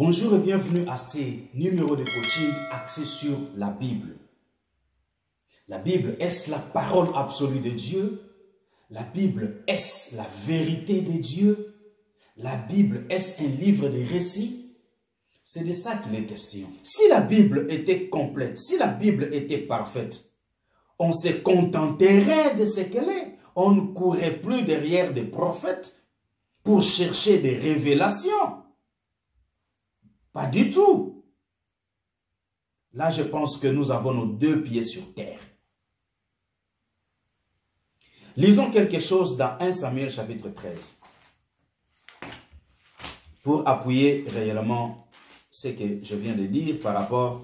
Bonjour et bienvenue à ces numéros de coaching axés sur la Bible. La Bible, est-ce la parole absolue de Dieu? La Bible, est-ce la vérité de Dieu? La Bible, est-ce un livre de récits? C'est de ça qu'il est question. Si la Bible était complète, si la Bible était parfaite, on se contenterait de ce qu'elle est. On ne courrait plus derrière des prophètes pour chercher des révélations. Pas du tout. Là, je pense que nous avons nos deux pieds sur terre. Lisons quelque chose dans 1 Samuel chapitre 13 pour appuyer réellement ce que je viens de dire par rapport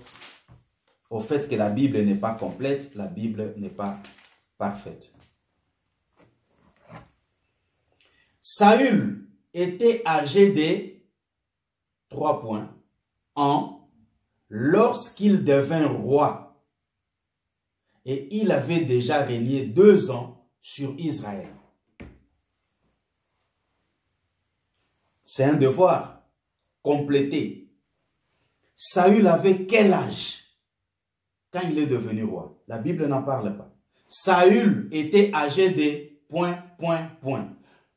au fait que la Bible n'est pas complète, la Bible n'est pas parfaite. Saül était âgé de 3 points ans lorsqu'il devint roi et il avait déjà régné 2 ans sur Israël. C'est un devoir complété. Saül avait quel âge quand il est devenu roi? La Bible n'en parle pas. Saül était âgé de ...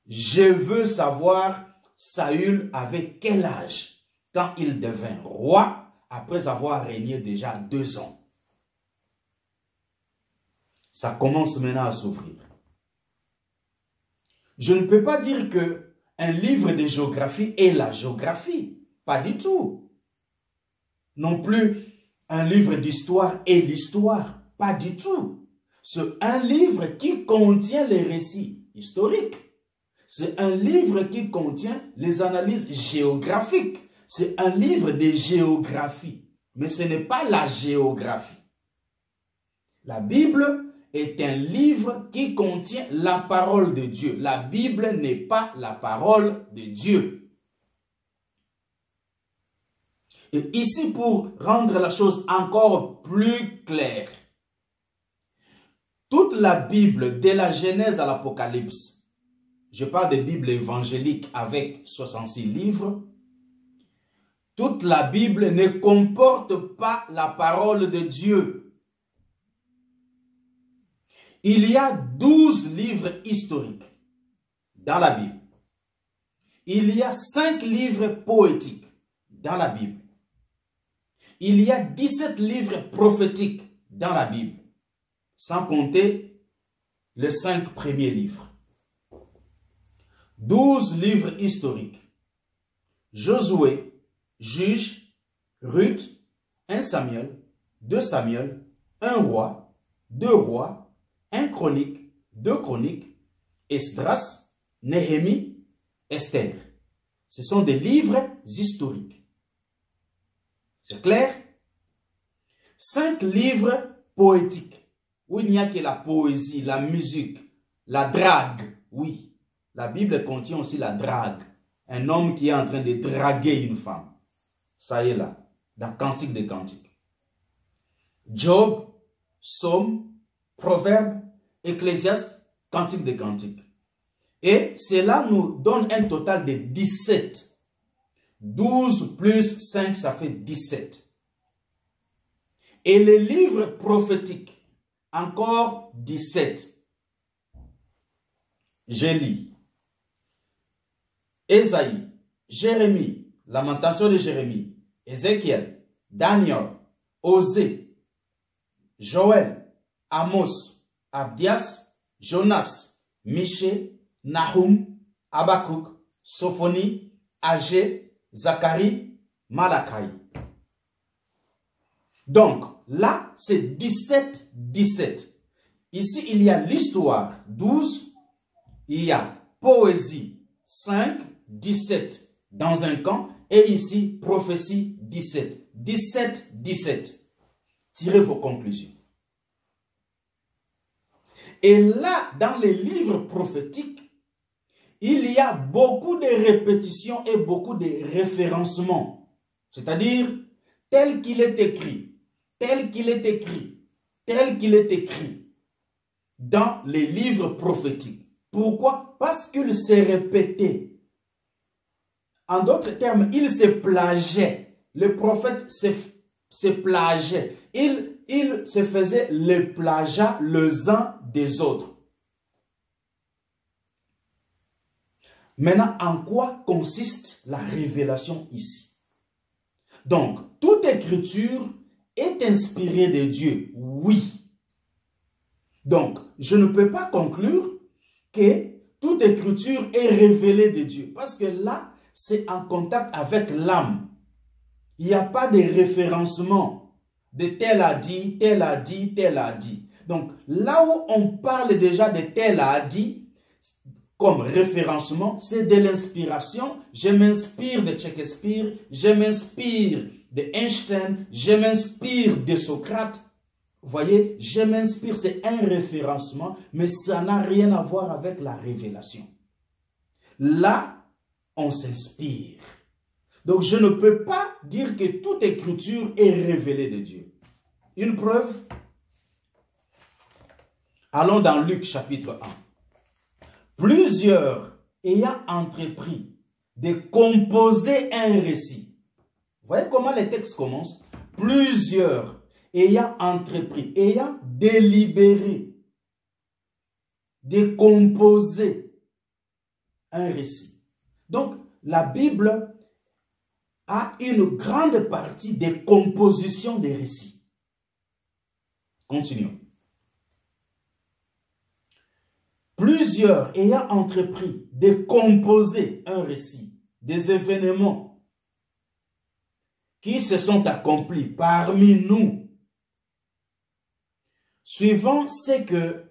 Je veux savoir, Saül avait quel âge quand il devint roi après avoir régné déjà 2 ans? Ça commence maintenant à s'ouvrir. Je ne peux pas dire que un livre de géographie est la géographie. Pas du tout. Non plus un livre d'histoire est l'histoire. Pas du tout. C'est un livre qui contient les récits historiques. C'est un livre qui contient les analyses géographiques. C'est un livre de géographie. Mais ce n'est pas la géographie. La Bible est un livre qui contient la parole de Dieu. La Bible n'est pas la parole de Dieu. Et ici, pour rendre la chose encore plus claire, toute la Bible, de la Genèse à l'Apocalypse, je parle de Bible évangélique avec 66 livres, toute la Bible ne comporte pas la parole de Dieu. Il y a 12 livres historiques dans la Bible. Il y a 5 livres poétiques dans la Bible. Il y a 17 livres prophétiques dans la Bible, sans compter les 5 premiers livres. 12 livres historiques. Josué, Juge, Ruth, 1 Samuel, 2 Samuel, 1 roi, 2 rois, 1 chronique, 2 chroniques, Esdras, Néhémie, Esther. Ce sont des livres historiques. C'est clair? 5 livres poétiques, où il n'y a que la poésie, la musique, la drague, oui. La Bible contient aussi la drague. Un homme qui est en train de draguer une femme. Ça y est là, dans Cantique des Cantiques. Job, Psaume, Proverbe, Ecclésiaste, Cantique des Cantiques. Et cela nous donne un total de 17. 12 plus 5, ça fait 17. Et les livres prophétiques, encore 17. Je lis. Ésaïe, Jérémie, Lamentation de Jérémie, Ézéchiel, Daniel, Osée, Joël, Amos, Abdias, Jonas, Michée, Nahum, Habakkuk, Sophonie, Agé, Zacharie, Malachi. Donc, là, c'est 17, 17. Ici, il y a l'histoire, 12. Il y a poésie, 5, 17 dans un camp. Et ici, prophétie, 17. 17, 17. Tirez vos conclusions. Et là, dans les livres prophétiques, il y a beaucoup de répétitions et beaucoup de référencements. C'est-à-dire, tel qu'il est écrit, tel qu'il est écrit, tel qu'il est écrit dans les livres prophétiques. Pourquoi? Parce qu'il s'est répété En d'autres termes, il se plageait. Le prophète se plageait. Il se faisait le plagiat les uns des autres. Maintenant, en quoi consiste la révélation ici? Donc, toute écriture est inspirée de Dieu, oui. Donc, je ne peux pas conclure que toute écriture est révélée de Dieu. Parce que là, c'est en contact avec l'âme. Il n'y a pas de référencement de tel a dit, tel a dit, tel a dit. Donc, là où on parle déjà de tel a dit, comme référencement, c'est de l'inspiration. Je m'inspire de Shakespeare, je m'inspire de Einstein, je m'inspire de Socrate. Vous voyez, je m'inspire, c'est un référencement, mais ça n'a rien à voir avec la révélation. Là, on s'inspire. Donc, je ne peux pas dire que toute écriture est révélée de Dieu. Une preuve? Allons dans Luc chapitre 1. Plusieurs ayant entrepris de composer un récit. Vous voyez comment les textes commencent? Plusieurs ayant entrepris, ayant délibéré de composer un récit. Donc, la Bible a une grande partie des compositions des récits. Continuons. Plusieurs ayant entrepris de composer un récit des événements qui se sont accomplis parmi nous, suivant ce que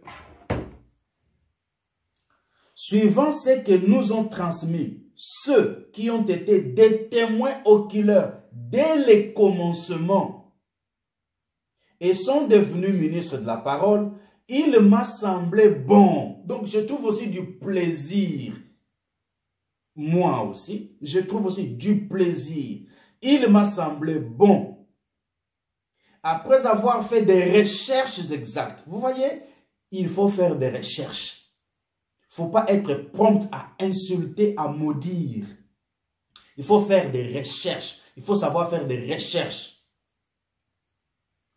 nous ont transmis ceux qui ont été des témoins oculaires dès les commencements et sont devenus ministres de la parole, il m'a semblé bon. Donc, je trouve aussi du plaisir. Moi aussi, je trouve aussi du plaisir. Il m'a semblé bon. Après avoir fait des recherches exactes. Vous voyez, il faut faire des recherches. Il ne faut pas être prompt à insulter, à maudire. Il faut faire des recherches. Il faut savoir faire des recherches.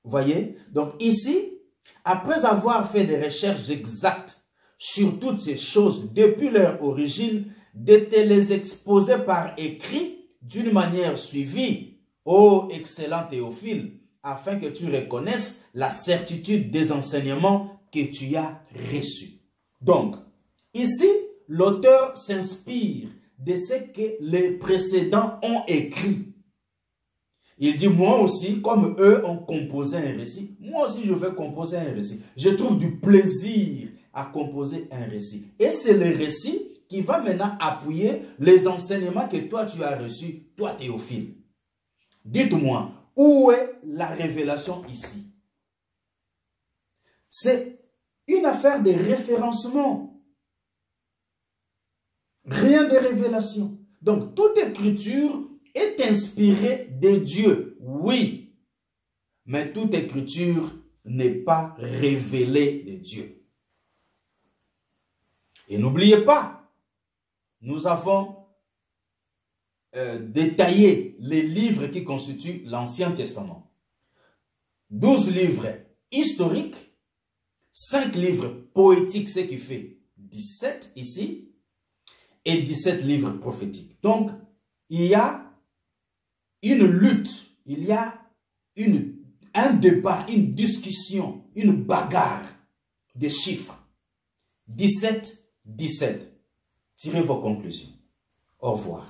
Vous voyez? Donc ici, après avoir fait des recherches exactes sur toutes ces choses depuis leur origine, de te les exposer par écrit d'une manière suivie, ô excellent Théophile, afin que tu reconnaisses la certitude des enseignements que tu as reçus. Donc, ici, l'auteur s'inspire de ce que les précédents ont écrit. Il dit, moi aussi, comme eux ont composé un récit, moi aussi je vais composer un récit. Je trouve du plaisir à composer un récit. Et c'est le récit qui va maintenant appuyer les enseignements que toi tu as reçus, toi Théophile. Dites-moi, où est la révélation ici? C'est une affaire de référencement. Rien de révélation. Donc, toute écriture est inspirée de Dieu, oui. Mais toute écriture n'est pas révélée de Dieu. Et n'oubliez pas, nous avons détaillé les livres qui constituent l'Ancien Testament. 12 livres historiques, 5 livres poétiques, ce qui fait 17 ici, et 17 livres prophétiques. Donc, il y a une lutte, il y a un débat, une discussion, une bagarre de chiffres. 17, 17. Tirez vos conclusions. Au revoir.